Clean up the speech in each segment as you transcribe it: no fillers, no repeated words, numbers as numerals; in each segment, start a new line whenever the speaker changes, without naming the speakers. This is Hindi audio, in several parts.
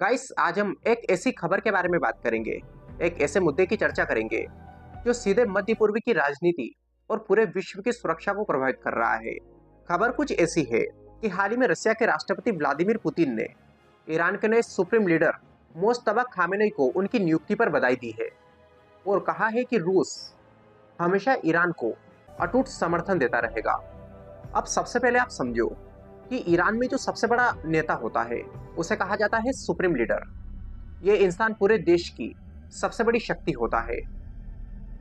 गाइस, आज हम एक ऐसी खबर के बारे में बात करेंगे, एक ऐसे मुद्दे की चर्चा करेंगे जो सीधे मध्य पूर्व की राजनीति और पूरे विश्व की सुरक्षा को प्रभावित कर रहा है। खबर कुछ ऐसी है कि हाल ही में रशिया के राष्ट्रपति व्लादिमीर पुतिन ने ईरान के नए सुप्रीम लीडर मोज्तबा खामेनेई को उनकी नियुक्ति पर बधाई दी है और कहा है कि रूस हमेशा ईरान को अटूट समर्थन देता रहेगा। अब सबसे पहले आप समझो कि ईरान में जो सबसे बड़ा नेता होता है उसे कहा जाता है सुप्रीम लीडर। ये इंसान पूरे देश की सबसे बड़ी शक्ति होता है।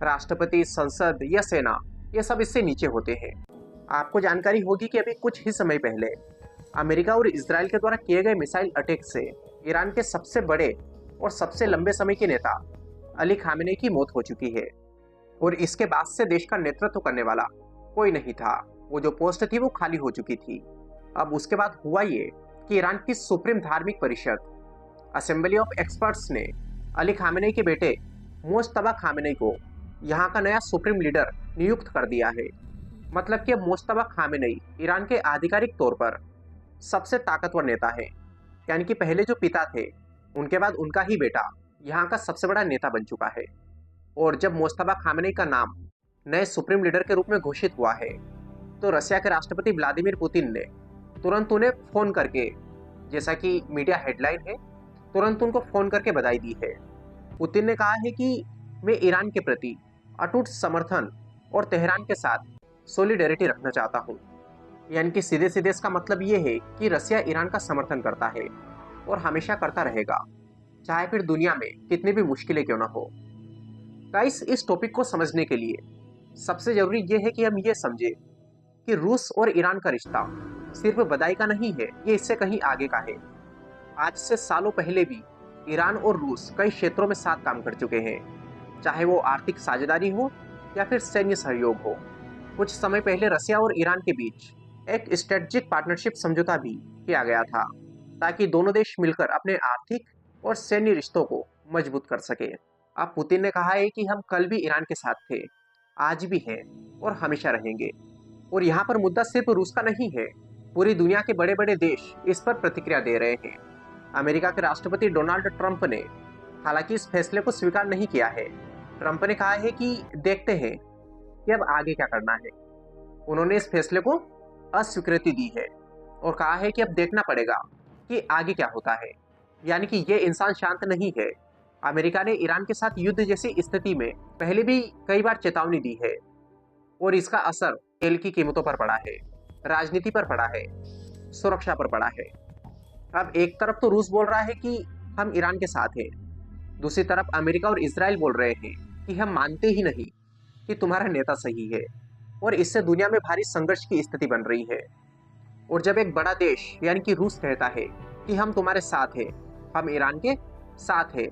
राष्ट्रपति, संसद या सेना ये सब इससे नीचे होते हैं। आपको जानकारी होगी कि अभी कुछ ही समय पहले अमेरिका और इजराइल के द्वारा किए गए मिसाइल अटैक से ईरान के सबसे बड़े और सबसे लंबे समय के नेता अली खामेनेई की मौत हो चुकी है और इसके बाद से देश का नेतृत्व करने वाला कोई नहीं था। वो जो पोस्ट थी वो खाली हो चुकी थी। अब उसके बाद हुआ ये कि ईरान की सुप्रीम धार्मिक परिषद असेंबली ऑफ एक्सपर्ट्स ने अली खामेनेई के बेटे मोज्तबा खामेनेई को यहाँ का नया सुप्रीम लीडर नियुक्त कर दिया है। मतलब कि अब मोज्तबा खामेनेई ईरान के आधिकारिक तौर पर सबसे ताकतवर नेता है। यानी कि पहले जो पिता थे उनके बाद उनका ही बेटा यहाँ का सबसे बड़ा नेता बन चुका है। और जब मोज्तबा खामेनेई का नाम नए सुप्रीम लीडर के रूप में घोषित हुआ है तो रशिया के राष्ट्रपति व्लादिमीर पुतिन ने तुरंत उन्हें फोन करके, जैसा कि मीडिया हेडलाइन है, तुरंत उनको फोन करके बधाई दी है। पुतिन ने कहा है कि मैं ईरान के प्रति अटूट समर्थन और तेहरान के साथ सॉलिडेरिटी रखना चाहता हूँ। यानी कि सीधे सीधे इसका मतलब ये है कि रशिया ईरान का समर्थन करता है और हमेशा करता रहेगा, चाहे फिर दुनिया में कितनी भी मुश्किलें क्यों ना हो। गाइस, इस टॉपिक को समझने के लिए सबसे जरूरी ये है कि हम ये समझे कि रूस और ईरान का रिश्ता सिर्फ बधाई का नहीं है, ये इससे कहीं आगे का है। आज से सालों पहले भी ईरान और रूस कई क्षेत्रों में साथ काम कर चुके हैं, चाहे वो आर्थिक साझेदारी हो या फिर सैन्य सहयोग हो। कुछ समय पहले रशिया और ईरान के बीच एक स्ट्रेटेजिक पार्टनरशिप समझौता भी किया गया था ताकि दोनों देश मिलकर अपने आर्थिक और सैन्य रिश्तों को मजबूत कर सके। अब पुतिन ने कहा है कि हम कल भी ईरान के साथ थे, आज भी हैं और हमेशा रहेंगे। और यहाँ पर मुद्दा सिर्फ रूस का नहीं है, पूरी दुनिया के बड़े बड़े देश इस पर प्रतिक्रिया दे रहे हैं। अमेरिका के राष्ट्रपति डोनाल्ड ट्रंप ने हालांकि इस फैसले को स्वीकार नहीं किया है। ट्रंप ने कहा है कि देखते हैं कि अब आगे क्या करना है। उन्होंने इस फैसले को अस्वीकृति दी है और कहा है कि अब देखना पड़ेगा कि आगे क्या होता है। यानी कि ये इंसान शांत नहीं है। अमेरिका ने ईरान के साथ युद्ध जैसी स्थिति में पहले भी कई बार चेतावनी दी है और इसका असर तेल की कीमतों पर पड़ा है, राजनीति पर पड़ा है, सुरक्षा पर पड़ा है। अब एक तरफ तो रूस बोल रहा है कि हम ईरान के साथ हैं, दूसरी तरफ अमेरिका और इजराइल बोल रहे हैं कि हम मानते ही नहीं कि तुम्हारा नेता सही है और इससे दुनिया में भारी संघर्ष की स्थिति बन रही है। और जब एक बड़ा देश यानी कि रूस कहता है कि हम तुम्हारे साथ हैं, हम ईरान के साथ हैं,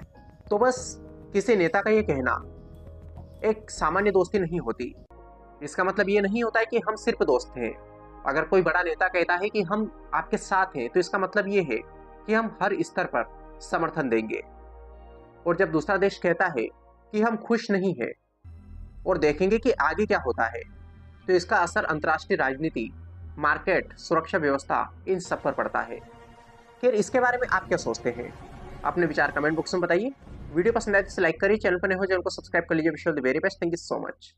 तो बस किसी नेता का ये कहना एक सामान्य दोस्ती नहीं होती। इसका मतलब ये नहीं होता है कि हम सिर्फ दोस्त हैं। अगर कोई बड़ा नेता कहता है कि हम आपके साथ हैं तो इसका मतलब ये है कि हम हर स्तर पर समर्थन देंगे। और जब दूसरा देश कहता है कि हम खुश नहीं हैं और देखेंगे कि आगे क्या होता है, तो इसका असर अंतर्राष्ट्रीय राजनीति, मार्केट, सुरक्षा व्यवस्था, इन सब पर पड़ता है। फिर इसके बारे में आप क्या सोचते हैं? अपने विचार कमेंट बॉक्स में बताइए। वीडियो पसंद आए तो लाइक करिए, चैनल पर नए हो चैनल को सब्सक्राइब कर लीजिए। Wish you all the very best. Thank you so much.